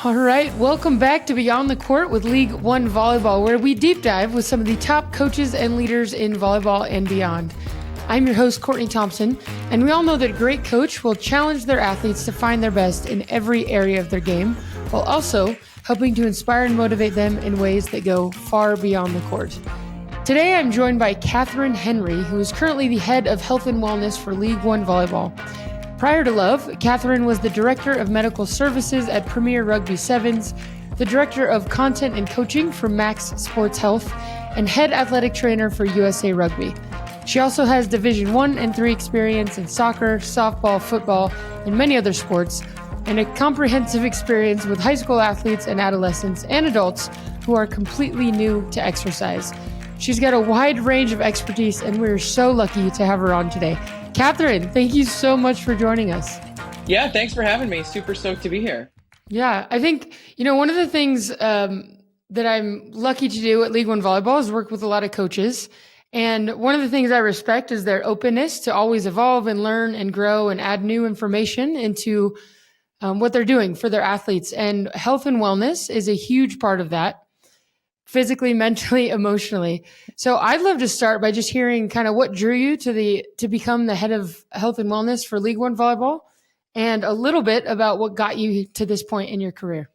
All right, welcome back to Beyond the Court with League One Volleyball, where we deep dive with some of the top coaches and leaders in volleyball and beyond. I'm your host, Courtney Thompson, and we all know that a great coach will challenge their athletes to find their best in every area of their game, while also helping to inspire and motivate them in ways that go far beyond the court. Today, I'm joined by Katherine Henry, who is currently the head of health and wellness for League One Volleyball. Prior to Love, Katherine was the Director of Medical Services at Premier Rugby Sevens, the Director of Content and Coaching for Max Sports Health, and Head Athletic Trainer for USA Rugby. She also has Division 1 and 3 experience in soccer, softball, football, and many other sports, and a comprehensive experience with high school athletes and adolescents and adults who are completely new to exercise. She's got a wide range of expertise, and we're so lucky to have her on today. Katherine, thank you so much for joining us. Yeah, thanks for having me. Super stoked to be here. Yeah, I think, one of the things that I'm lucky to do at League One Volleyball is work with a lot of coaches. And one of the things I respect is their openness to always evolve and learn and grow and add new information into what they're doing for their athletes. And health and wellness is a huge part of that. Physically, mentally, emotionally. So I'd love to start by just hearing kind of what drew you to become the head of health and wellness for League One Volleyball, and a little bit about what got you to this point in your career.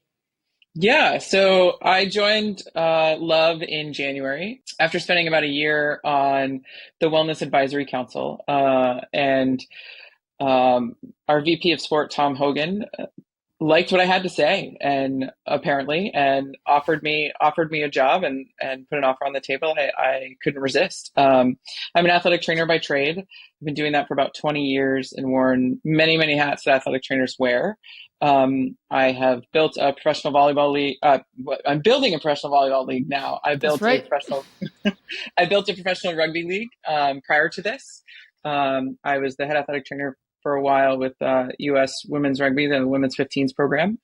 Yeah, so I joined Love in January after spending about a year on the Wellness Advisory Council. And our VP of Sport, Tom Hogan, liked what I had to say, and offered me a job and put an offer on the table. I couldn't resist. I'm an athletic trainer by trade. I've been doing that for about 20 years and worn many, many hats that athletic trainers wear. I have built a professional volleyball league. I'm building a professional volleyball league now. I built a professional rugby league prior to this. I was the head athletic trainer for a while with U.S. Women's Rugby, the Women's 15s program.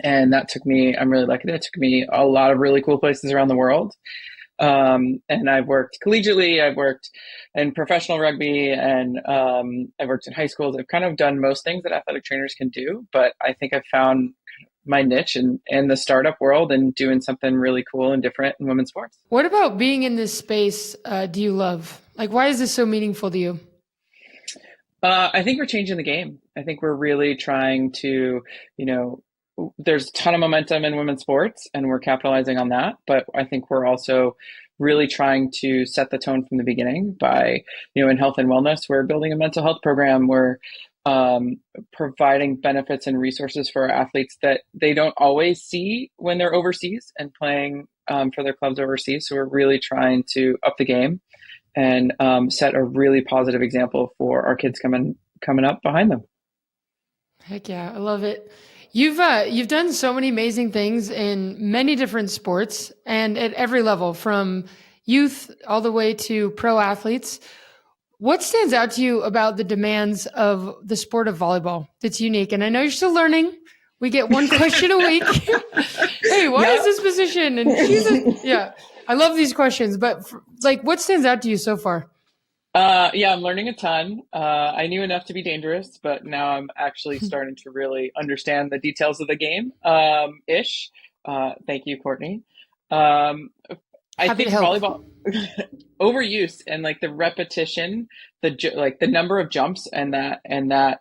And that took me, I'm really lucky, that took me a lot of really cool places around the world. And I've worked collegiately, I've worked in professional rugby, and I've worked in high schools. I've kind of done most things that athletic trainers can do, but I think I've found my niche in the startup world and doing something really cool and different in women's sports. What about being in this space do you love? Like, why is this so meaningful to you? I think we're changing the game. I think we're really trying to, there's a ton of momentum in women's sports and we're capitalizing on that. But I think we're also really trying to set the tone from the beginning by, in health and wellness, we're building a mental health program. We're providing benefits and resources for our athletes that they don't always see when they're overseas and playing for their clubs overseas. So we're really trying to up the game and set a really positive example for our kids coming up behind them. Heck yeah, I love it. You've done so many amazing things in many different sports and at every level, from youth all the way to pro athletes. What stands out to you about the demands of the sport of volleyball that's unique? And I know you're still learning. We get one question a week. Hey, what is this position? And yeah. I love these questions, but what stands out to you so far? I'm learning a ton. I knew enough to be dangerous, but now I'm actually starting to really understand the details of the game, ish. Thank you, Courtney. I think volleyball overuse and the repetition, the number of jumps and that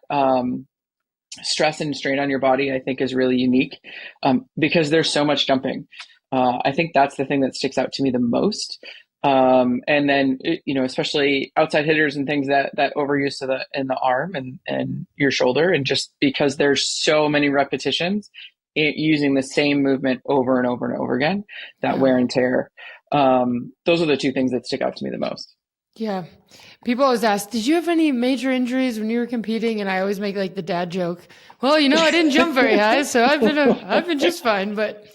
stress and strain on your body, I think is really unique because there's so much jumping. I think that's the thing that sticks out to me the most. And then, especially outside hitters and things that overuse in the arm and your shoulder. And just because there's so many repetitions using the same movement over and over and over again, that wear and tear. Those are the two things that stick out to me the most. Yeah. People always ask, did you have any major injuries when you were competing? And I always make the dad joke. Well, I didn't jump very high, so I've been just fine. But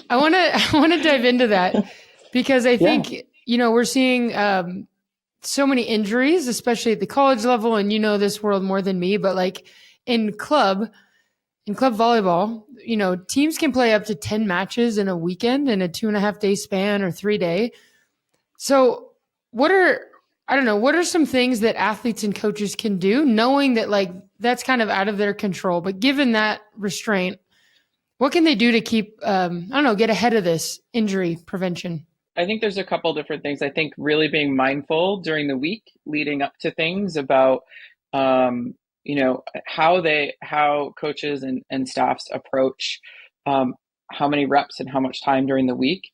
I want to dive into that because I think, we're seeing so many injuries, especially at the college level. And this world more than me, but in club volleyball, teams can play up to 10 matches in a weekend in a 2.5 day span or 3 day. So what are some things that athletes and coaches can do, knowing that that's kind of out of their control, but given that restraint, What can they do to keep, I don't know, get ahead of this injury prevention? I think there's a couple different things. I think really being mindful during the week leading up to things about, how coaches and staffs approach um, how many reps and how much time during the week.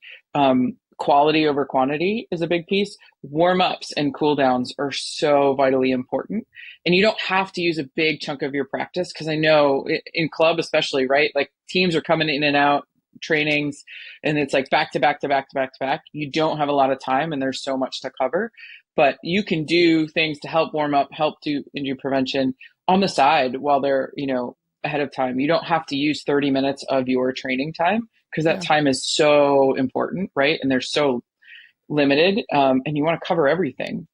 Quality over quantity is a big piece. Warm ups and cool downs are so vitally important. And you don't have to use a big chunk of your practice because I know in club, especially, right? Like teams are coming in and out trainings and it's like back to back to back to back to back. You don't have a lot of time and there's so much to cover, but you can do things to help warm up, help do injury prevention on the side while they're, ahead of time. You don't have to use 30 minutes of your training time because that Yeah. time is so important, right? And they're so limited, and you want to cover everything.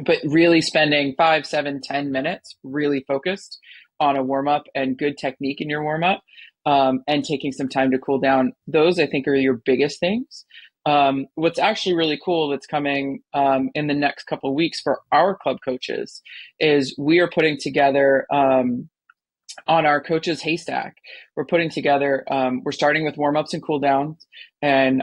But really spending 5, 7, 10 minutes really focused on a warm up and good technique in your warm up, and taking some time to cool down. Those I think are your biggest things. What's actually really cool that's coming in the next couple of weeks for our club coaches is we are putting together on our coaches haystack. We're putting together, we're starting with warm-ups and cool downs. And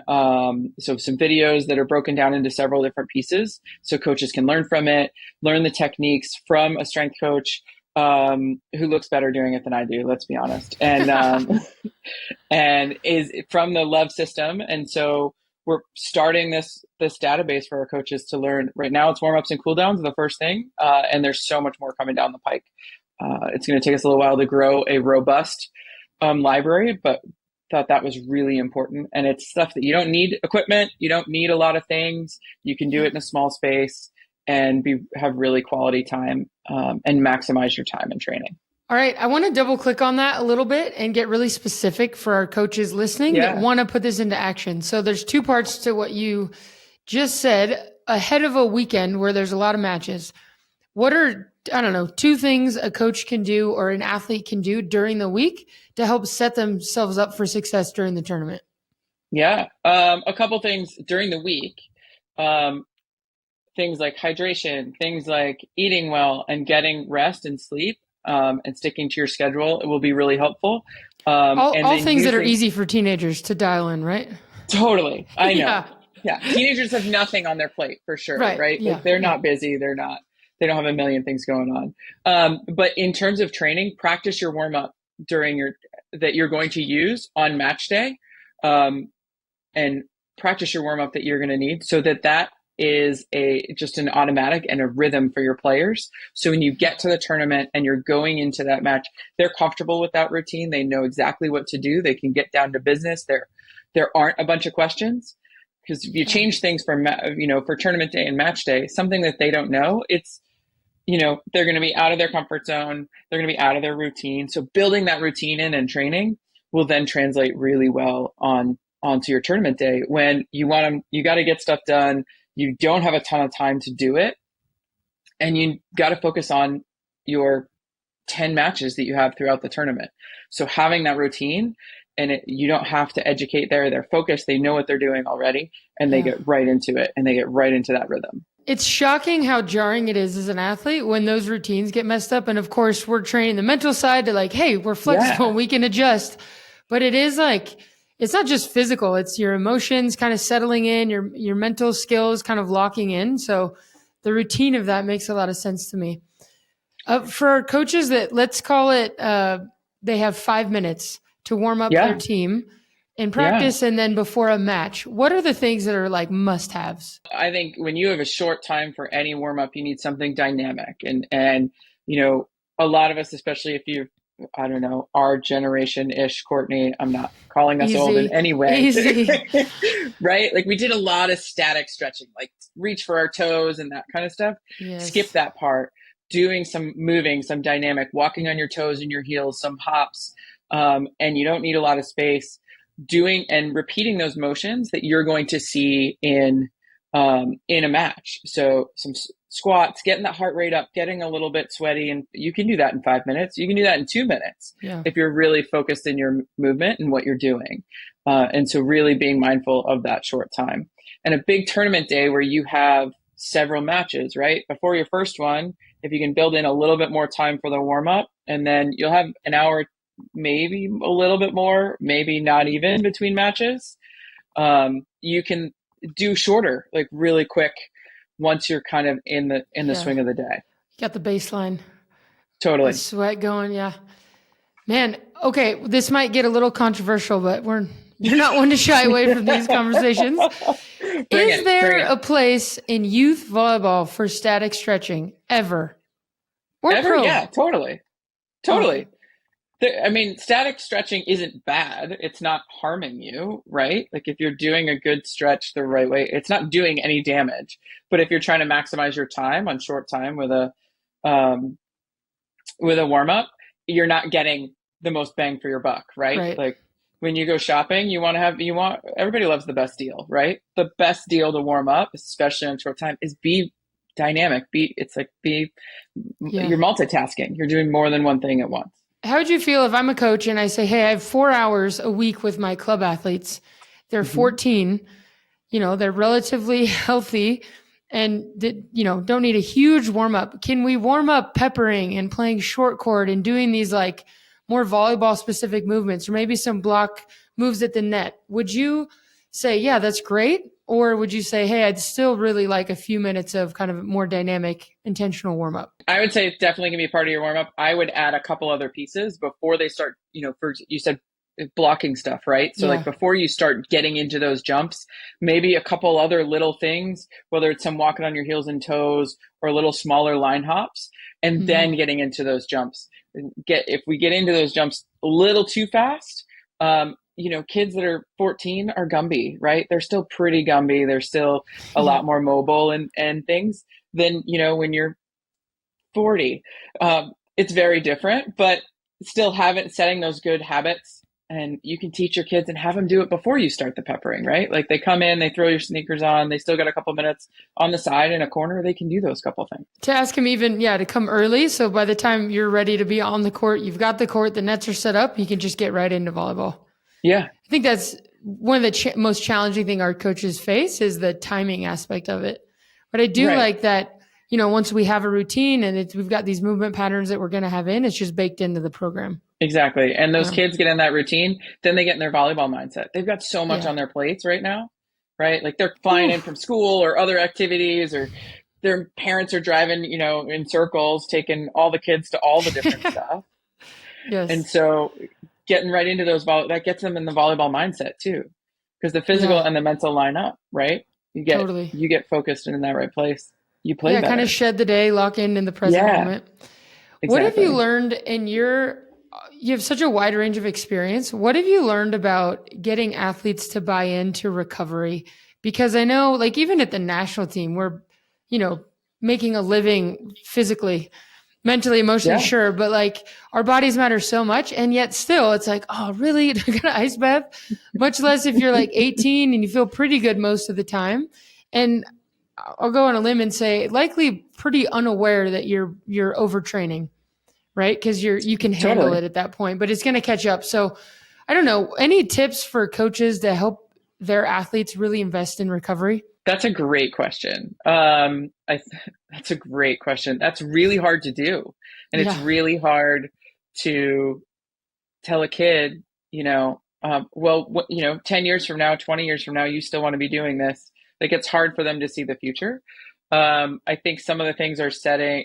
so some videos that are broken down into several different pieces so coaches can learn from it, learn the techniques from a strength coach who looks better doing it than I do, let's be honest. And is from the Love system. And so we're starting this database for our coaches to learn. Right now it's warm-ups and cool downs, the first thing. And there's so much more coming down the pike. It's going to take us a little while to grow a robust library, but thought that was really important. And it's stuff that you don't need equipment. You don't need a lot of things. You can do it in a small space and have really quality time and maximize your time in training. All right. I want to double click on that a little bit and get really specific for our coaches listening that want to put this into action. So there's two parts to what you just said. Ahead of a weekend where there's a lot of matches, what are, I don't know, two things a coach can do or an athlete can do during the week to help set themselves up for success during the tournament? Yeah. A couple things during the week. Things like hydration, things like eating well and getting rest and sleep, and sticking to your schedule, it will be really helpful. All things that are easy for teenagers to dial in, right? Totally. I know. Yeah. Teenagers have nothing on their plate for sure. Right. Yeah. Like they're not busy. They don't have a million things going on. But in terms of training, practice your warm up that you're going to use on match day, and practice your warm up that you're going to need so that is just an automatic and a rhythm for your players. So when you get to the tournament and you're going into that match, they're comfortable with that routine. They know exactly what to do. They can get down to business. There aren't a bunch of questions, because if you change things for tournament day and match day, something that they don't know, they're going to be out of their comfort zone. They're going to be out of their routine. So building that routine in and training will then translate really well onto your tournament day when you got to get stuff done. You don't have a ton of time to do it. And you got to focus on your 10 matches that you have throughout the tournament. So having that routine, and you don't have to educate they're focused. They know what they're doing already, and they get right into it, and they get right into that rhythm. It's shocking how jarring it is as an athlete when those routines get messed up. And of course, we're training the mental side to like, hey, we're flexible, we can adjust. But it is like, it's not just physical, it's your emotions kind of settling in, your mental skills kind of locking in. So the routine of that makes a lot of sense to me. For our coaches that, let's call it, they have 5 minutes to warm up their team in practice and then before a match, what are the things that are like must-haves? I think when you have a short time for any warm-up, you need something dynamic. And a lot of us, especially if you've, I don't know, our generation-ish, Courtney, I'm not calling us old in any way. Right? Like we did a lot of static stretching, like reach for our toes and that kind of stuff. Yes. Skip that part. Doing some moving, some dynamic, walking on your toes and your heels, some hops, and you don't need a lot of space. Doing and repeating those motions that you're going to see in a match. So some squats, getting that heart rate up, getting a little bit sweaty, and you can do that in 5 minutes. You can do that in 2 minutes if you're really focused in your movement and what you're doing. And so really being mindful of that short time. And a big tournament day where you have several matches, right? Before your first one, if you can build in a little bit more time for the warm up, and then you'll have an hour maybe a little bit more, maybe not even between matches. You can do shorter, like really quick once you're kind of in the swing of the day. You got the baseline. Totally. The sweat going, yeah. Man, okay, this might get a little controversial, but you're not one to shy away from these conversations. Is there a place in youth volleyball for static stretching ever? Or ever? pro? Yeah, totally. Okay. I mean, static stretching isn't bad. It's not harming you, right? Like if you're doing a good stretch the right way, it's not doing any damage. But if you're trying to maximize your time on short time with a warm up, you're not getting the most bang for your buck, right? Like when you go shopping, everybody loves the best deal, right? The best deal to warm up, especially on short time, is be dynamic. You're multitasking. You're doing more than one thing at once. How would you feel if I'm a coach and I say, hey, I have 4 hours a week with my club athletes. They're 14, they're relatively healthy and, don't need a huge warm up. Can we warm up peppering and playing short court and doing these like more volleyball specific movements or maybe some block moves at the net? Would you say, yeah, that's great? Or would you say, hey, I'd still really like a few minutes of kind of more dynamic, intentional warm up? I would say it's definitely going to be part of your warm up. I would add a couple other pieces before they start, you said blocking stuff, right? So like before you start getting into those jumps, maybe a couple other little things, whether it's some walking on your heels and toes or little smaller line hops, and then getting into those jumps. If we get into those jumps a little too fast, kids that are 14 are Gumby, right? They're still pretty Gumby. They're still a lot more mobile and things than, when you're 40. It's very different, but still setting those good habits. And you can teach your kids and have them do it before you start the peppering, right? Like they come in, they throw your sneakers on, they still got a couple minutes on the side in a corner, they can do those couple things. To ask them even, to come early. So by the time you're ready to be on the court, you've got the court, the nets are set up, you can just get right into volleyball. Yeah. I think that's one of the most challenging thing our coaches face is the timing aspect of it. But I do like that, once we have a routine and we've got these movement patterns that we're going to have it's just baked into the program. Exactly. And those kids get in that routine, then they get in their volleyball mindset. They've got so much on their plates right now, right? Like they're flying in from school or other activities, or their parents are driving, in circles, taking all the kids to all the different stuff. Yes. And so getting right into those that gets them in the volleyball mindset too, because the physical and the mental line up, right? You get focused in that right place. You play better. Kind of shed the day, lock in the present moment. Exactly. What have you learned you have such a wide range of experience. What have you learned about getting athletes to buy into recovery? Because I know, like, even at the national team, we're, making a living physically, mentally, emotionally, sure. But like our bodies matter so much. And yet still it's like, oh, really? I got an ice bath? Much less if you're like 18 and you feel pretty good most of the time. And I'll go on a limb and say likely pretty unaware that you're overtraining. Right? Because you can handle it at that point, but it's going to catch up. So I don't know, any tips for coaches to help their athletes really invest in recovery? That's a great question. That's a great question. That's really hard to do. And it's really hard to tell a kid, 10 years from now, 20 years from now, you still want to be doing this. Like it's hard for them to see the future. I think some of the things are setting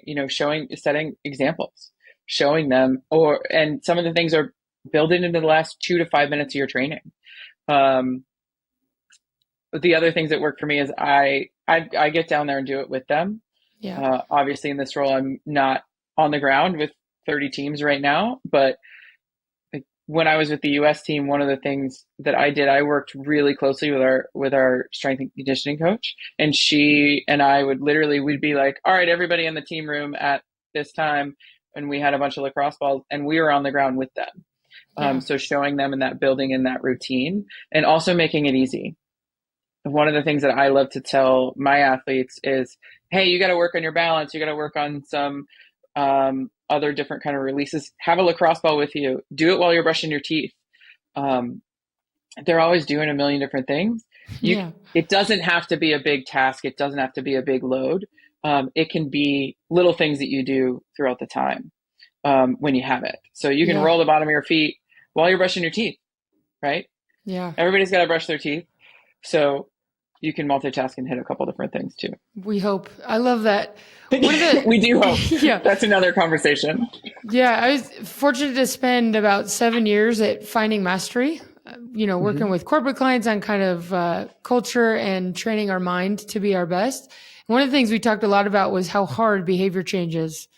examples. Showing them, and some of the things are building into the last 2 to 5 minutes of your training. The other things that work for me is I get down there and do it with them. Yeah. Obviously, in this role, I'm not on the ground with 30 teams right now, but when I was with the U.S. team, one of the things that I did, I worked really closely with our strength and conditioning coach, and she and I we'd be like, all right, everybody in the team room at this time. And we had a bunch of lacrosse balls and we were on the ground with them. So showing them in that building in that routine and also making it easy. One of the things that I love to tell my athletes is, hey, you got to work on your balance. You got to work on some other different kind of releases. Have a lacrosse ball with you. Do it while you're brushing your teeth. They're always doing a million different things. It doesn't have to be a big task. It doesn't have to be a big load. It can be little things that you do throughout the time. when you have it. So you can Yeah. roll the bottom of your feet while you're brushing your teeth, right? Yeah. Everybody's got to brush their teeth. So you can multitask and hit a couple different things too. We hope. I love that. One of the We do hope. yeah. That's another conversation. Yeah, I was fortunate to spend about 7 years at Finding Mastery, working with corporate clients on kind of culture and training our mind to be our best. And one of the things we talked a lot about was how hard behavior changes,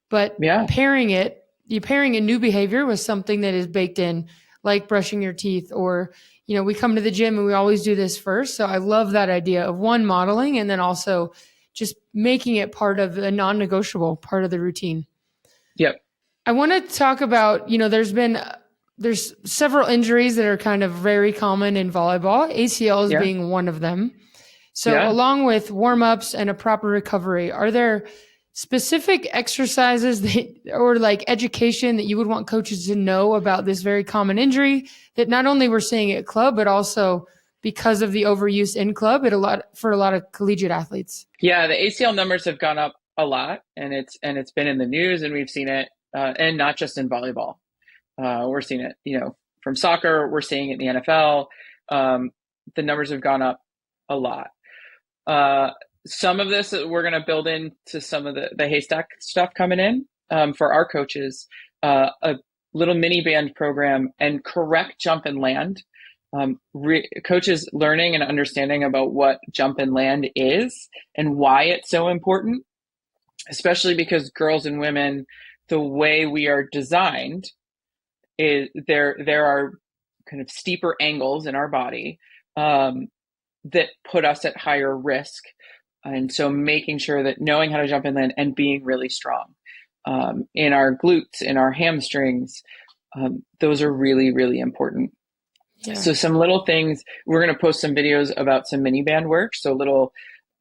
but Yeah. pairing a new behavior with something that is baked in, like brushing your teeth, or, we come to the gym and we always do this first. So I love that idea of one, modeling, and then also just making it part of a non-negotiable part of the routine. Yep. I want to talk about, there's several injuries that are kind of very common in volleyball, ACLs being one of them. So along with warm-ups and a proper recovery, are there specific exercises or like education that you would want coaches to know about this very common injury that not only we're seeing at club, but also because of the overuse in club for a lot of collegiate athletes? Yeah, the ACL numbers have gone up a lot, and it's been in the news, and we've seen it, and not just in volleyball. We're seeing it, from soccer. We're seeing it in the NFL. The numbers have gone up a lot. Some of this we're going to build into some of the haystack stuff coming in for our coaches. A little mini band program and correct jump and land. Coaches learning and understanding about what jump and land is and why it's so important, especially because girls and women, the way we are designed is there are kind of steeper angles in our body that put us at higher risk. And so making sure that knowing how to jump and land and being really strong in our glutes, in our hamstrings, those are really, really important. Yeah. So some little things, we're going to post some videos about some mini band work. So little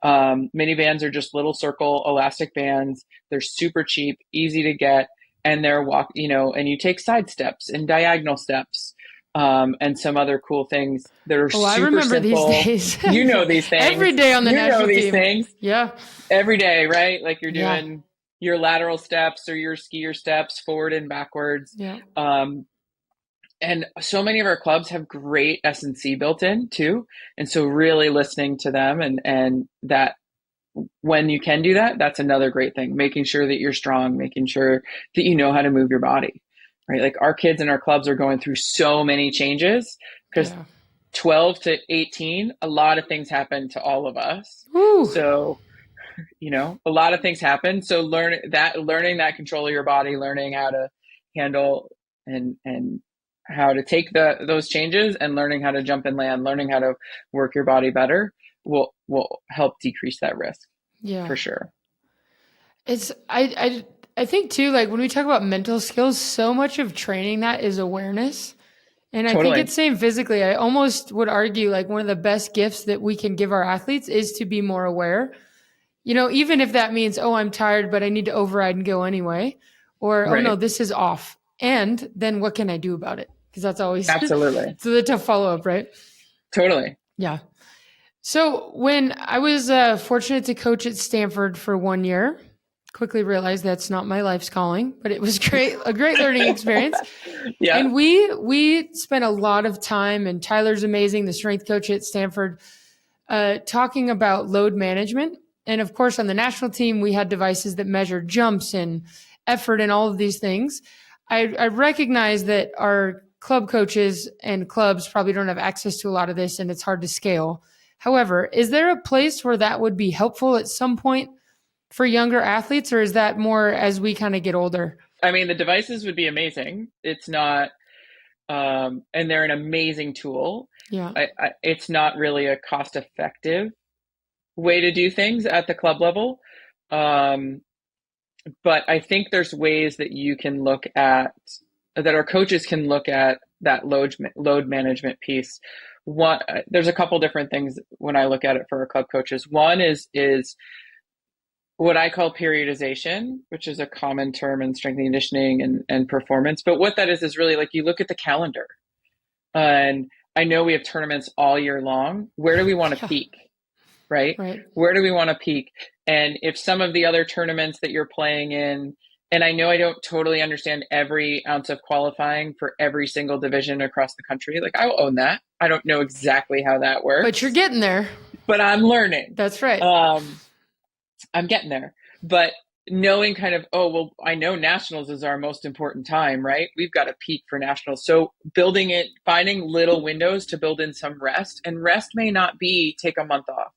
mini bands are just little circle elastic bands. They're super cheap, easy to get, and they're and you take side steps and diagonal steps. And some other cool things that are super I remember simple. These days. You know these things. Every day on the national team. You know these things. Yeah. Every day, right? Like you're doing your lateral steps or your skier steps forward and backwards. Yeah. And so many of our clubs have great S&C built in too. And so really listening to them and that when you can do that, that's another great thing. Making sure that you're strong, making sure that you know how to move your body. Right? Like our kids in our clubs are going through so many changes because 12 to 18, a lot of things happen to all of us. Woo. So, a lot of things happen. So learning that control of your body, learning how to handle and how to take those changes and learning how to jump and land, learning how to work your body better will help decrease that risk. Yeah, for sure. It's, I think too, like when we talk about mental skills, so much of training that is awareness. And I think it's same physically. I almost would argue like one of the best gifts that we can give our athletes is to be more aware. Even if that means, oh, I'm tired, but I need to override and go anyway. Or, oh no, this is off. And then what can I do about it? Because that's always absolutely so the tough follow-up, right? Totally. Yeah. So when I was fortunate to coach at Stanford for 1 year, quickly realized that's not my life's calling, but it was a great learning experience. Yeah. And we spent a lot of time, and Tyler's amazing, the strength coach at Stanford, talking about load management. And of course, on the national team, we had devices that measured jumps and effort and all of these things. I recognize that our club coaches and clubs probably don't have access to a lot of this, and it's hard to scale. However, is there a place where that would be helpful at some point for younger athletes, or is that more as we kind of get older? I mean, the devices would be amazing. It's not, and they're an amazing tool. Yeah. It's not really a cost-effective way to do things at the club level. But I think there's ways that you can look at, that our coaches can look at that load management piece. There's a couple different things when I look at it for our club coaches. One is what I call periodization, which is a common term in strength and conditioning and performance. But what that is really like you look at the calendar. And I know we have tournaments all year long. Where do we want to peak? Right? Where do we want to peak? And if some of the other tournaments that you're playing in And I know I don't totally understand every ounce of qualifying for every single division across the country. Like, I'll own that. I don't know exactly how that But you're works, getting there. but I'm learning. That's right. I'm getting there. But knowing kind of, oh, well, I know nationals is our most important time, right? We've got to peak for nationals. So building it, finding little windows to build in some rest, and rest may not be take a month off.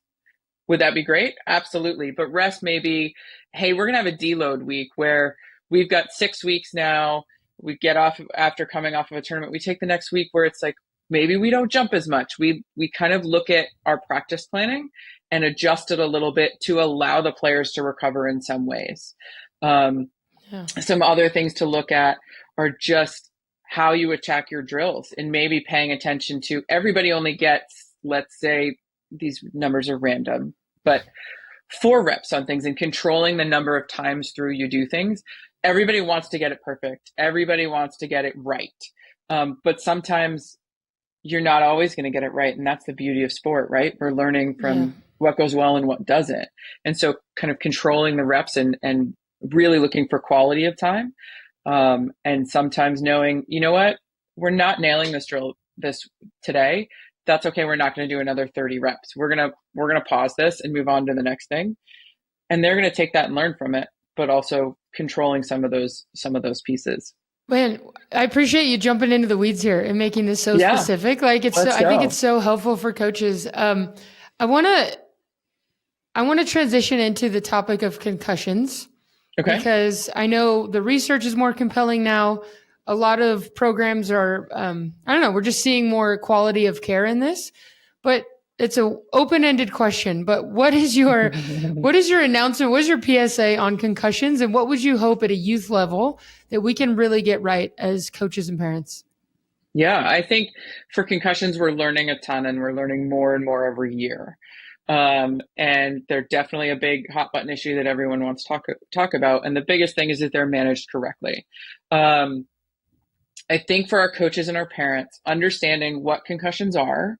Would that be great? Absolutely. But rest may be, hey, we're going to have a deload week where we've got 6 weeks now. We get off after coming off of a tournament. We take the next week where it's like, maybe we don't jump as much. We kind of look at our practice planning and adjust it a little bit to allow the players to recover in some ways. Some other things to look at are just how you attack your drills, and maybe paying attention to everybody only gets, let's say, these numbers are random, but 4 reps on things, and controlling the number of times through you do things. Everybody wants to get it perfect. Everybody wants to get it right. But sometimes you're not always going to get it right. And that's the beauty of sport, right? We're learning from what goes well and what doesn't. And so kind of controlling the reps and really looking for quality of time. And sometimes knowing, you know what, we're not nailing this drill this today. That's okay. We're not going to do another 30 reps. We're going to pause this and move on to the next thing. And they're going to take that and learn from it, but also controlling some of those pieces. Man, I appreciate you jumping into the weeds here and making this so specific. Like I think it's so helpful for coaches. I want to transition into the topic of concussions. Okay. Because I know the research is more compelling now. A lot of programs are, we're just seeing more quality of care in this, but it's an open-ended question. But what is your announcement? What is your PSA on concussions, and what would you hope at a youth level that we can really get right as coaches and parents? Yeah, I think for concussions, we're learning a ton, and we're learning more and more every year. And they're definitely a big hot button issue that everyone wants to talk about. And the biggest thing is that they're managed correctly. I think for our coaches and our parents, understanding what concussions are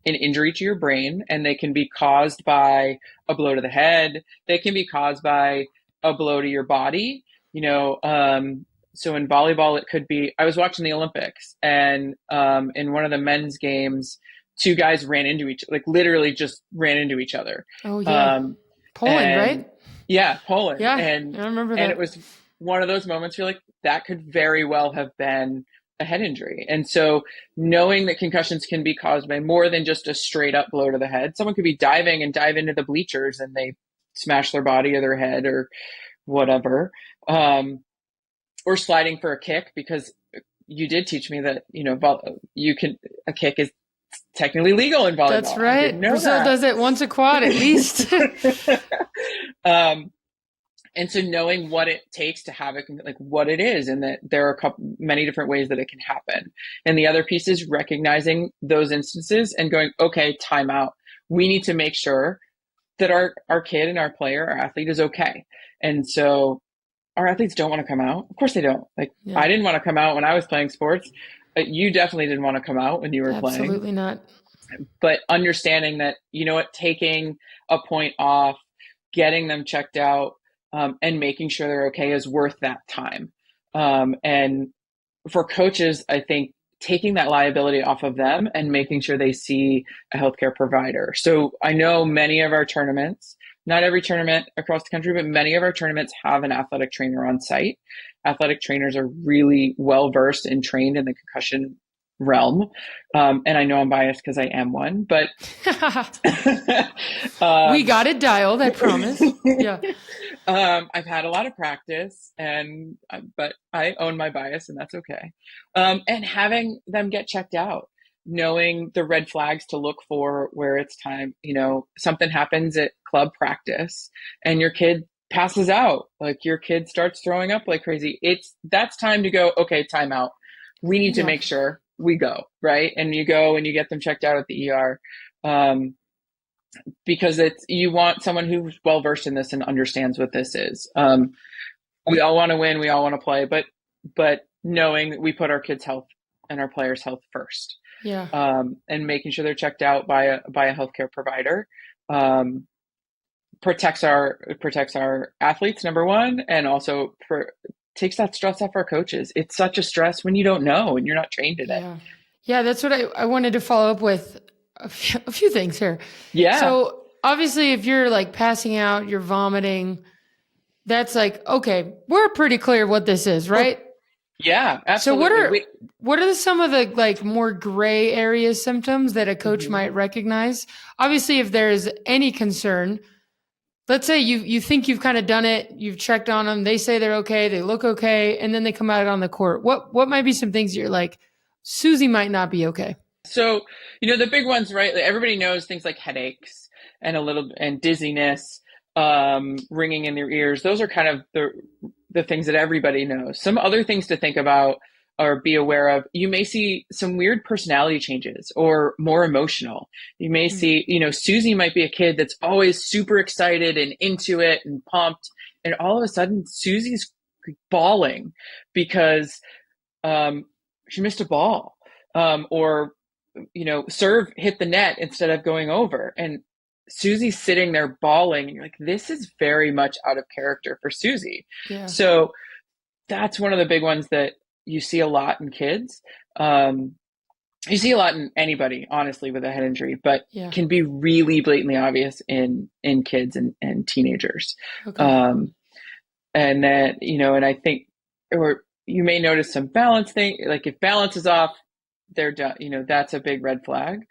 an injury to your brain, and they can be caused by a blow to the head. They can be caused by a blow to your body. So in volleyball, it could be, I was watching the Olympics, and in one of the men's games, 2 guys literally just ran into each other. Oh, yeah. Poland, right? Yeah, Poland. Yeah, I remember that. And it was one of those moments where that could very well have been a head injury. And so knowing that concussions can be caused by more than just a straight up blow to the head. Someone could be diving and dive into the bleachers and they smash their body or their head or whatever. Or sliding for a kick, because you did teach me that, a kick is technically legal in volleyball. That's right. Brazil does it once a quad at least. And so knowing what it takes to have it, like what it is, and that there are many different ways that it can happen. And the other piece is recognizing those instances and going, okay, time out. We need to make sure that our kid and our player, our athlete is okay. And so our athletes don't want to come out. Of course they don't. I didn't want to come out when I was playing sports. You definitely didn't want to come out when you were playing. Absolutely not. But understanding that, taking a point off, getting them checked out, and making sure they're okay is worth that time. And for coaches, I think taking that liability off of them and making sure they see a healthcare provider. So I know many of our tournaments, not every tournament across the country, but many of our tournaments have an athletic trainer on site. Athletic trainers are really well-versed and trained in the concussion realm. And I know I'm biased because I am one, but we got it dialed, I promise. Yeah. I've had a lot of practice, but I own my bias, and that's okay. And having them get checked out, knowing the red flags to look for where it's time, something happens at club practice and your kid passes out, like your kid starts throwing up like crazy. That's time to go, okay, time out. We need to make sure we go, right? And you go and you get them checked out at the ER. Because you want someone who's well-versed in this and understands what this is. We all want to win. We all want to play, but knowing that we put our kids' health and our players' health first. Yeah. And making sure they're checked out by a healthcare provider. protects our athletes, number one, and also takes that stress off our coaches. It's such a stress when you don't know and you're not trained in it. Yeah, that's what I wanted to follow up with a few things here. Yeah. So obviously if you're like passing out, you're vomiting, that's like, okay, we're pretty clear what this is, right? Yeah, absolutely. So what are some of the like more gray area symptoms that a coach might recognize? Obviously, if there's any concern, let's say you think you've kind of done it, you've checked on them, they say they're okay, they look okay, and then they come out on the court. What might be some things you're like, Susie might not be okay? So, the big ones, right? Like everybody knows things like headaches and dizziness, ringing in their ears. Those are kind of the things that everybody knows. Some other things to think about or be aware of. You may see some weird personality changes or more emotional. You may see, Susie might be a kid that's always super excited and into it and pumped. And all of a sudden Susie's bawling because she missed a ball, or serve hit the net instead of going over. And Susie's sitting there bawling, and you're like, this is very much out of character for Susie. Yeah. So that's one of the big ones that you see a lot in kids. You see a lot in anybody, honestly, with a head injury, but can be really blatantly obvious in kids and teenagers. Okay. And then, and I think, or you may notice some balance thing, like if balance is off, they're done, that's a big red flag.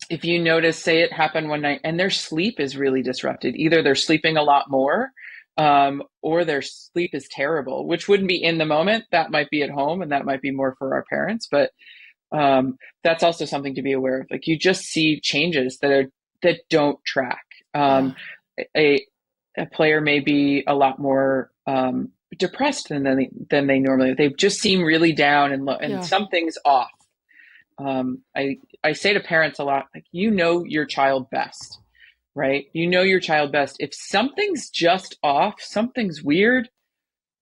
If you notice, say it happened one night and their sleep is really disrupted, either they're sleeping a lot more, or their sleep is terrible, which wouldn't be in the moment. That might be at home, and that might be more for our parents, but that's also something to be aware of. Like you just see changes that don't track. A player may be a lot more depressed than they normally. They just seem really down and something's off. I say to parents a lot, like, your child best, right? Your child best. If something's just off, something's weird,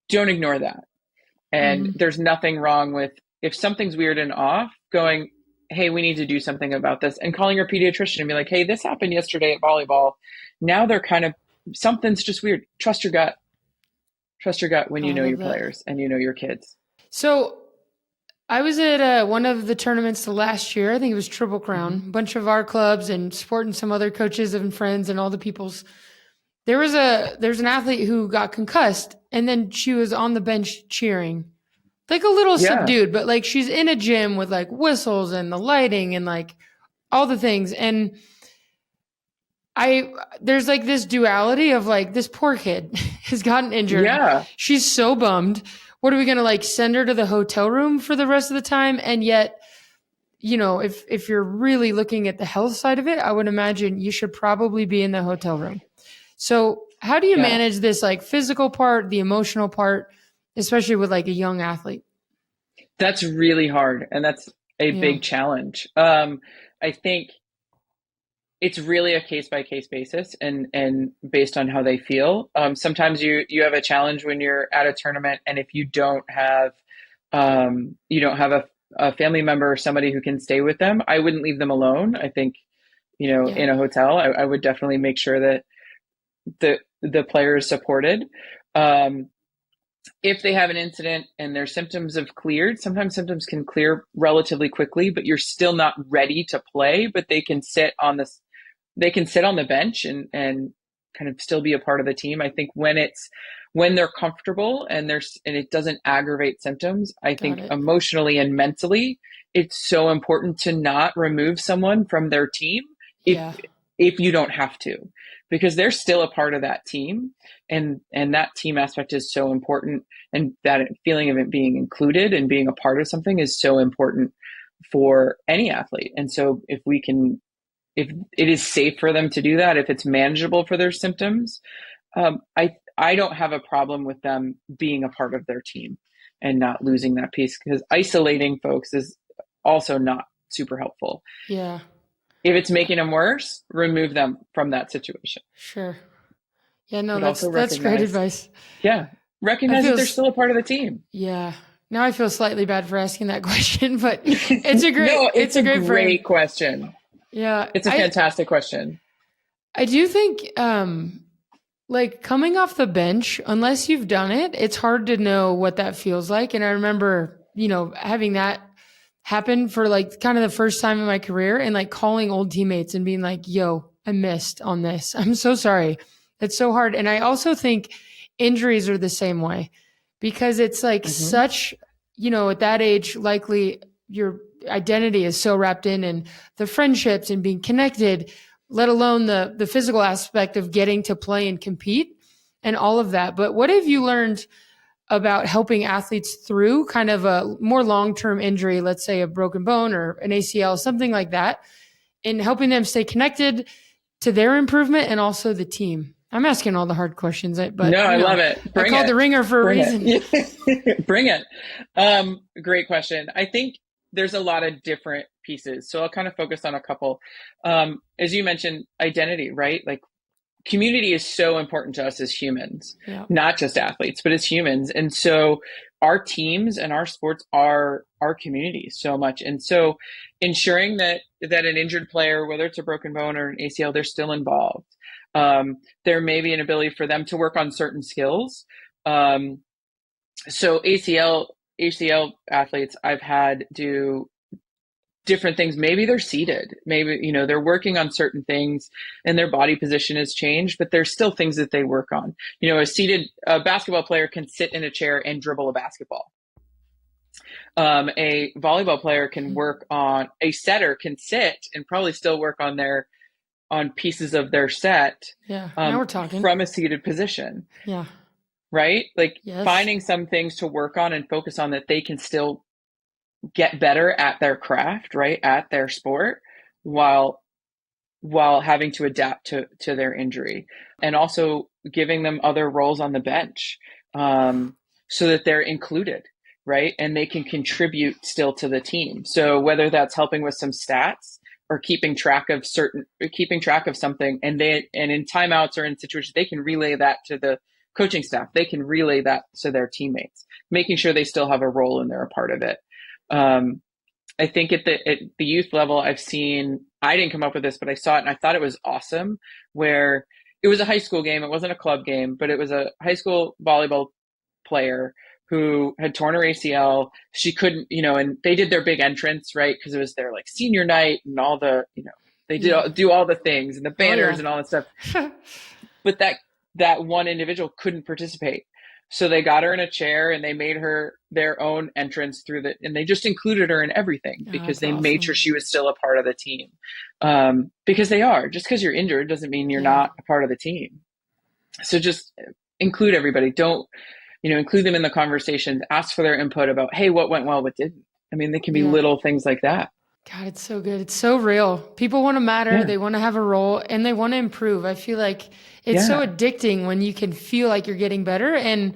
don't ignore that. And there's nothing wrong with, if something's weird and off, going, hey, we need to do something about this, and calling your pediatrician and be like, hey, this happened yesterday at volleyball. Now they're something's just weird. Trust your gut. Trust your gut when you know your players and your kids. So I was at one of the tournaments last year. I think it was Triple Crown. A bunch of our clubs and supporting some other coaches and friends and all the people's. There's an athlete who got concussed, and then she was on the bench cheering, like a little subdued, but like she's in a gym with like whistles and the lighting and like all the things. And there's like this duality of like, this poor kid has gotten injured. Yeah. She's so bummed. What are we going to like send her to the hotel room for the rest of the time? And yet, if you're really looking at the health side of it, I would imagine you should probably be in the hotel room. So how do you manage this like physical part, the emotional part, especially with like a young athlete? That's really hard. And that's a big challenge. I think it's really a case by case basis and based on how they feel. Sometimes you have a challenge when you're at a tournament, and if you don't have a family member or somebody who can stay with them, I wouldn't leave them alone. I think, in a hotel, I would definitely make sure that the player is supported. If they have an incident and their symptoms have cleared, sometimes symptoms can clear relatively quickly, but you're still not ready to play, but they can sit on the bench and kind of still be a part of the team. I think when they're comfortable and it doesn't aggravate symptoms, I think emotionally and mentally, it's so important to not remove someone from their team if you don't have to, because they're still a part of that team, and that team aspect is so important, and that feeling of it being included and being a part of something is so important for any athlete. And so if it is safe for them to do that, if it's manageable for their symptoms, I don't have a problem with them being a part of their team and not losing that piece, because isolating folks is also not super helpful. Yeah. If it's making them worse, remove them from that situation. Sure. Yeah, no, that's great advice. Yeah. Recognize that they're still a part of the team. Yeah. Now I feel slightly bad for asking that question, but it's a great, it's a great question. Yeah. It's a fantastic question. I do think, like coming off the bench, unless you've done it, it's hard to know what that feels like. And I remember, having that happen for like kind of the first time in my career and like calling old teammates and being like, yo, I missed on this. I'm so sorry. It's so hard. And I also think injuries are the same way because it's like such, at that age, likely your identity is so wrapped in the friendships and being connected, let alone the physical aspect of getting to play and compete and all of that. But what have you learned about helping athletes through kind of a more long-term injury, let's say a broken bone or an ACL, something like that, and helping them stay connected to their improvement and also the team? I'm asking all the hard questions, but no, I love it. I called the ringer for a reason. Bring it. Great question. I think there's a lot of different pieces. So I'll kind of focus on a couple. As you mentioned, identity, right? Like community is so important to us as humans, not just athletes, but as humans. And so our teams and our sports are our communities so much. And so ensuring that an injured player, whether it's a broken bone or an ACL, they're still involved. There may be an ability for them to work on certain skills. So ACL athletes I've had do different things. Maybe they're seated, maybe, they're working on certain things and their body position has changed, but there's still things that they work on. A basketball player can sit in a chair and dribble a basketball. A volleyball player can work on, a setter can sit and probably still work on pieces of their set. Yeah. Now we're talking. From a seated position. Yeah. Right? Like finding some things to work on and focus on that they can still get better at their craft, right? At their sport while having to adapt to their injury, and also giving them other roles on the bench, so that they're included, right? And they can contribute still to the team. So whether that's helping with some stats or keeping track of something, and in timeouts or in situations, they can relay that to the coaching staff. They can relay that to their teammates, making sure they still have a role and they're a part of it. I think at the youth level, I didn't come up with this, but I saw it and I thought it was awesome, where it was a high school game. It wasn't a club game, but it was a high school volleyball player who had torn her ACL. She couldn't, and they did their big entrance, right? Because it was their like senior night and all the, they do all the things and the banners and all that stuff. But that one individual couldn't participate. So they got her in a chair and they made her their own entrance and they just included her in everything because they made sure she was still a part of the team. Because they are. Just because you're injured doesn't mean you're not a part of the team. So just include everybody. Don't, include them in the conversations, ask for their input about, hey, what went well, what didn't. I mean, they can be little things like that. God, it's so good. It's so real. People want to matter. Yeah. They want to have a role and they want to improve. I feel like it's so addicting when you can feel like you're getting better and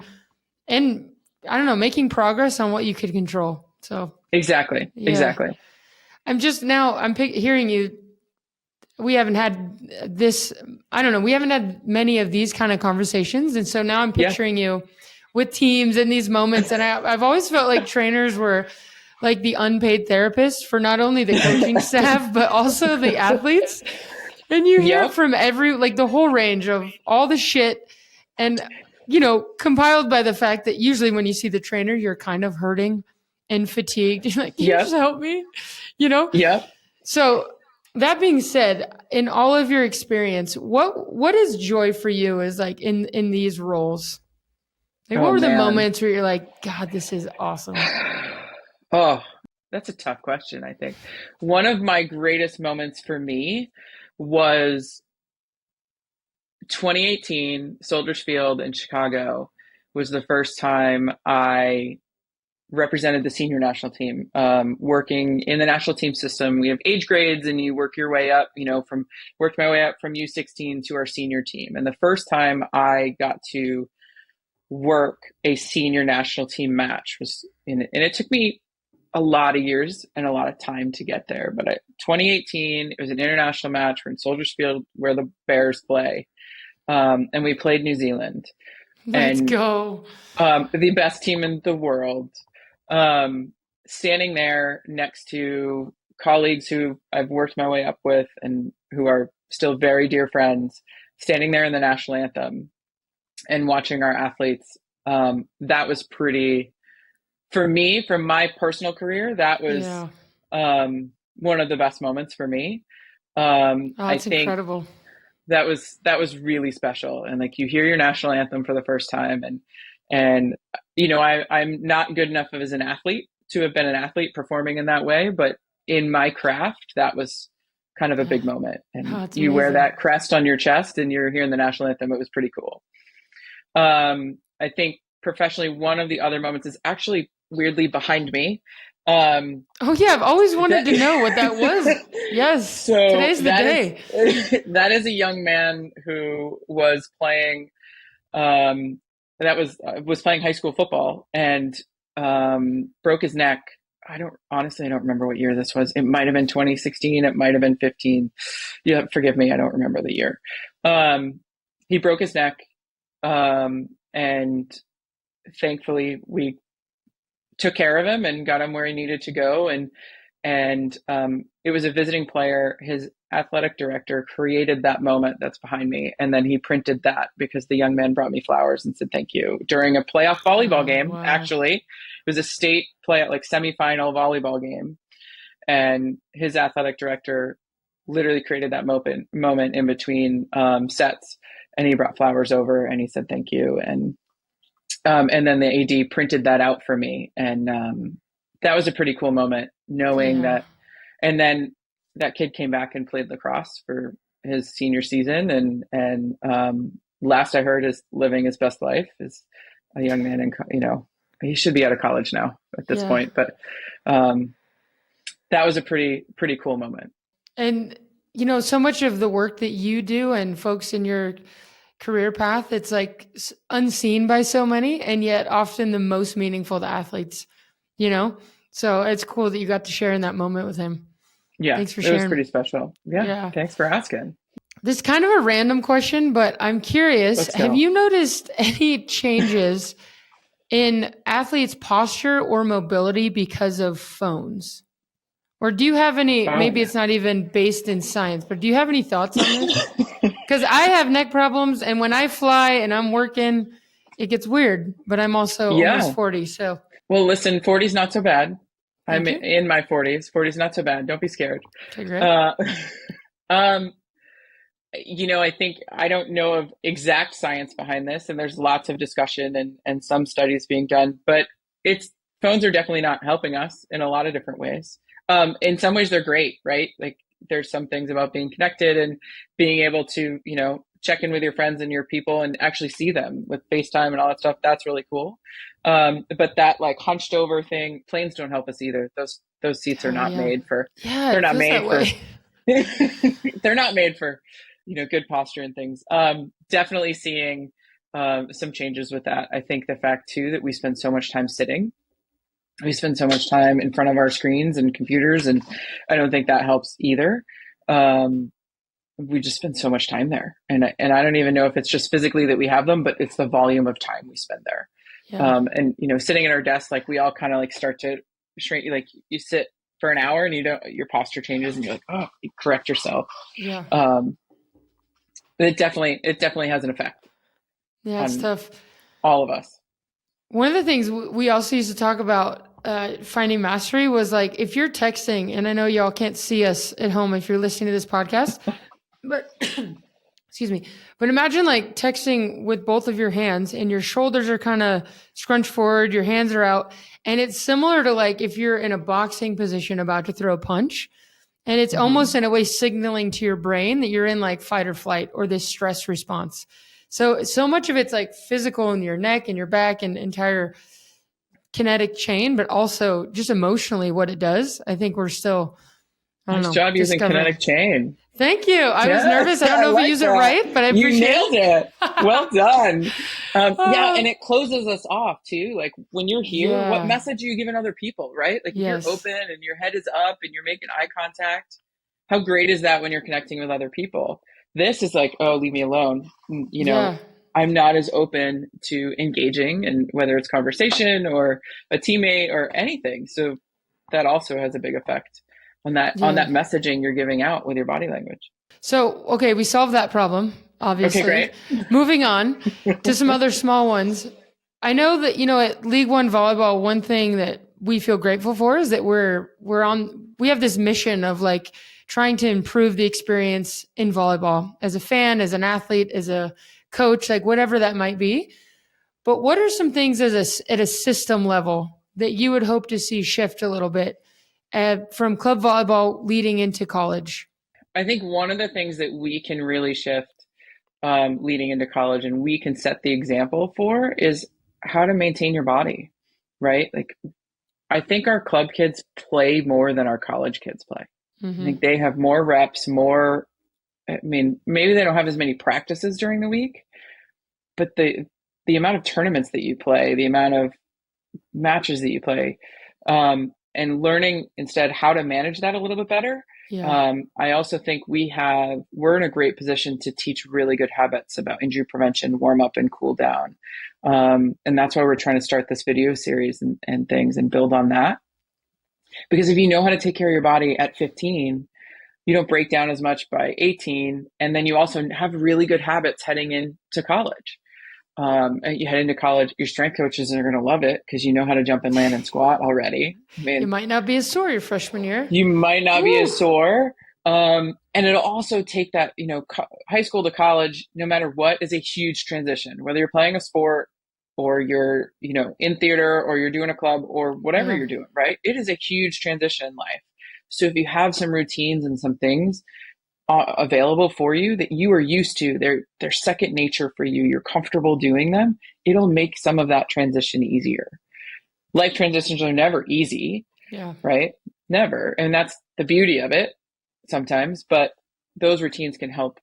I don't know, making progress on what you could control. So exactly. I'm hearing you. We haven't had this, I don't know, we haven't had many of these kind of conversations. And so now I'm picturing you with teams in these moments. And I've always felt like trainers were like the unpaid therapist for not only the coaching staff, but also the athletes. And you hear from the whole range of all the shit and, compiled by the fact that usually when you see the trainer, you're kind of hurting and fatigued. You're like, can you just help me? Yeah. So that being said, in all of your experience, what is joy for you is like in these roles? Like, what were the moments where you're like, God, this is awesome? Oh, that's a tough question, I think. One of my greatest moments for me was 2018, Soldiers Field in Chicago was the first time I represented the senior national team. Working in the national team system, we have age grades and you work your way up, worked my way up from U16 to our senior team. And the first time I got to work a senior national team match and it took me a lot of years and a lot of time to get there. But 2018, it was an international match. We're in Soldiers Field where the Bears play. And we played New Zealand. Let's go. The best team in the world. Standing there next to colleagues who I've worked my way up with and who are still very dear friends, standing there in the national anthem and watching our athletes. That was pretty, for me, from my personal career, that was one of the best moments for me. I think incredible. that was really special. And like, you hear your national anthem for the first time, and I'm not good enough as an athlete to have been an athlete performing in that way, but in my craft, that was kind of a big moment. And you wear that crest on your chest and you're hearing the national anthem. It was pretty cool. I think professionally, one of the other moments is actually weirdly behind me. I've always wanted to know what that was. Yes. So today's the day. That is a young man who was playing, was playing high school football and, broke his neck. I don't remember what year this was. It might've been 2016. It might've been 15. Yeah. Forgive me. I don't remember the year. He broke his neck. And thankfully we took care of him and got him where he needed to go. And it was a visiting player. His athletic director created that moment that's behind me. And then he printed that because the young man brought me flowers and said, thank you, during a playoff volleyball game. Wow. Actually, it was a state semifinal volleyball game. And his athletic director literally created that moment in between, sets. And he brought flowers over and he said, thank you. And then the AD printed that out for me. And, that was a pretty cool moment knowing that. And then that kid came back and played lacrosse for his senior season. And last I heard is living his best life as a young man. And, he should be out of college now at this point, but, that was a pretty cool moment. And, so much of the work that you do and folks in your career path, it's like unseen by so many, and yet often the most meaningful to athletes, so it's cool that you got to share in that moment with him. Yeah. Thanks for sharing. It was pretty special. Yeah. Thanks for asking. This is kind of a random question, but I'm curious, have you noticed any changes in athletes' posture or mobility because of phones? Or do you have any, maybe it's not even based in science, but do you have any thoughts on this? Because I have neck problems, and when I fly and I'm working, it gets weird, but I'm also almost 40. So, well, listen, 40 is not so bad. I'm in my 40s. 40 is not so bad. Don't be scared. Okay, great. I think I don't know of exact science behind this, and there's lots of discussion and some studies being done, but phones are definitely not helping us in a lot of different ways. In some ways they're great, right? Like, there's some things about being connected and being able to, check in with your friends and your people and actually see them with FaceTime and all that stuff. That's really cool. But that like hunched over thing, planes don't help us either. Those seats are not made for, they're not made for, they're not made for, good posture and things. Definitely seeing, some changes with that. I think the fact too, that we spend so much time sitting, we spend so much time in front of our screens and computers, and I don't think that helps either. We just spend so much time there, and I don't even know if it's just physically that we have them, but it's the volume of time we spend there. And sitting at our desk, like, we all kind of like start to shrink. Like, you sit for an hour and your posture changes, and you're like, oh, you correct yourself. It definitely has an effect. Yeah, it's tough. All of us. One of the things we also used to talk about finding mastery was like, if you're texting, and I know y'all can't see us at home if you're listening to this podcast, but excuse me, but imagine like texting with both of your hands and your shoulders are kind of scrunched forward, your hands are out. And it's similar to like if you're in a boxing position about to throw a punch, and it's almost in a way signaling to your brain that you're in like fight or flight or this stress response. So much of it's like physical in your neck and your back and entire kinetic chain, but also just emotionally what it does. I think we're still, nice job using kinetic chain. Thank you. I was nervous. I don't know if I use it right, but I appreciate it. You nailed it. Well done. And it closes us off too. Like, when you're here, what message are you giving other people, right? Like, if you're open and your head is up and you're making eye contact, how great is that when you're connecting with other people? This is like, oh, leave me alone. I'm not as open to engaging, and whether it's conversation or a teammate or anything. So that also has a big effect. on that messaging you're giving out with your body language. So, okay, we solved that problem, obviously. Okay, great. Moving on to some other small ones. I know that, at League One Volleyball, one thing that we feel grateful for is that we have this mission of like trying to improve the experience in volleyball as a fan, as an athlete, as a coach, like whatever that might be. But what are some things at a system level that you would hope to see shift a little bit from club volleyball leading into college? I think one of the things that we can really shift leading into college, and we can set the example for, is how to maintain your body, right? Like, I think our club kids play more than our college kids play. Mm-hmm. I think they have more reps, maybe they don't have as many practices during the week, but the amount of tournaments that you play, the amount of matches that you play, and learning instead how to manage that a little bit better. Yeah. I also think we're in a great position to teach really good habits about injury prevention, warm up and cool down. And that's why we're trying to start this video series and things and build on that. Because if you know how to take care of your body at 15, you don't break down as much by 18. And then you also have really good habits heading into college. And you head into college, your strength coaches are going to love it because you know how to jump and land and squat already. You might not be as sore your freshman year. You might not be as sore. And it'll also take that, high school to college, no matter what, is a huge transition, whether you're playing a sport or you're, in theater or you're doing a club or whatever you're doing, right? It is a huge transition in life. So if you have some routines and some things available for you that you are used to, they're second nature for you, you're comfortable doing them, it'll make some of that transition easier. Life transitions are never easy, right? Never. And that's the beauty of it sometimes, but those routines can help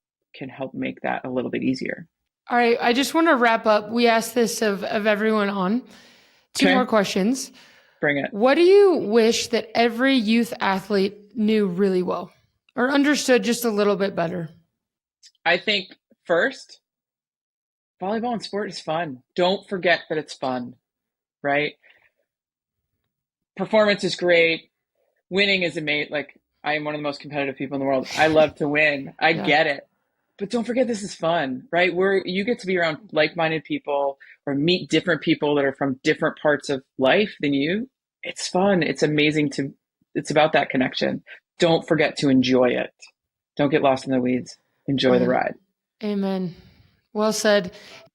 make that a little bit easier. All right. I just want to wrap up. We asked this of everyone on. Two more questions. Bring it. What do you wish that every youth athlete knew really well or understood just a little bit better? I think first, volleyball and sport is fun. Don't forget that it's fun, right? Performance is great. Winning is amazing. Like, I am one of the most competitive people in the world. I love to win. I get it. But don't forget this is fun, right? Where you get to be around like-minded people or meet different people that are from different parts of life than you. It's fun. It's amazing it's about that connection. Don't forget to enjoy it. Don't get lost in the weeds. Enjoy the ride. Amen. Well said.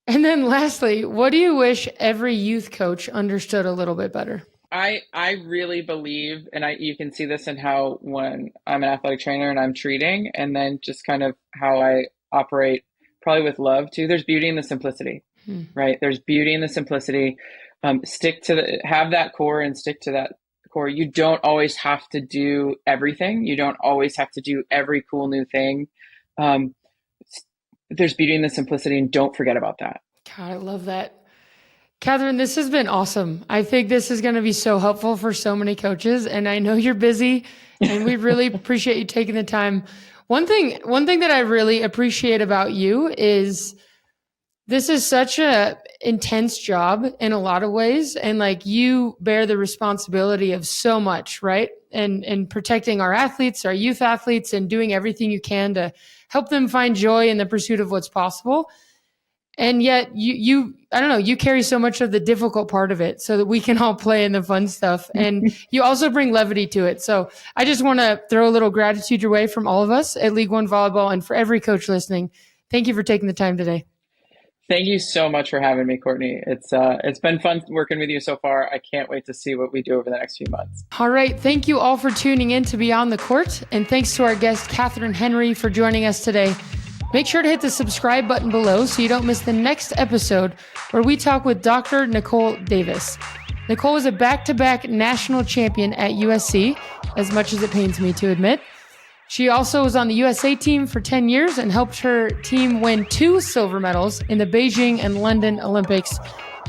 And then lastly, what do you wish every youth coach understood a little bit better? I really believe, and you can see this in how when I'm an athletic trainer and I'm treating, and then just kind of how I operate probably with love too. There's beauty in the simplicity, right? There's beauty in the simplicity. Have that core and stick to that core. You don't always have to do everything. You don't always have to do every cool new thing. There's beauty in the simplicity, and don't forget about that. God, I love that. Katherine, this has been awesome. I think this is going to be so helpful for so many coaches, and I know you're busy, and we really appreciate you taking the time. One thing that I really appreciate about you is this is such a intense job in a lot of ways, and like you bear the responsibility of so much, right? And protecting our athletes, our youth athletes, and doing everything you can to help them find joy in the pursuit of what's possible. And yet you carry so much of the difficult part of it so that we can all play in the fun stuff. And you also bring levity to it. So I just want to throw a little gratitude your way from all of us at League One Volleyball and for every coach listening. Thank you for taking the time today. Thank you so much for having me, Courtney. It's been fun working with you so far. I can't wait to see what we do over the next few months. All right. Thank you all for tuning in to Beyond the Court. And thanks to our guest, Katherine Henry, for joining us today. Make sure to hit the subscribe button below so you don't miss the next episode where we talk with Dr. Nicole Davis. Nicole is a back-to-back national champion at USC, as much as it pains me to admit. She also was on the USA team for 10 years and helped her team win 2 silver medals in the Beijing and London Olympics.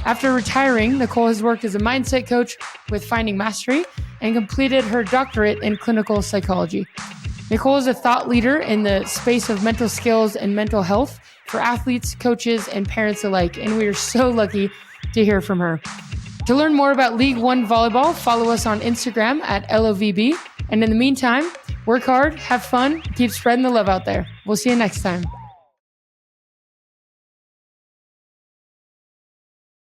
After retiring, Nicole has worked as a mindset coach with Finding Mastery and completed her doctorate in clinical psychology. Nicole is a thought leader in the space of mental skills and mental health for athletes, coaches, and parents alike, and we are so lucky to hear from her. To learn more about League One Volleyball, follow us on Instagram at LOVB And in the meantime, work hard, have fun, keep spreading the love out there. We'll see you next time.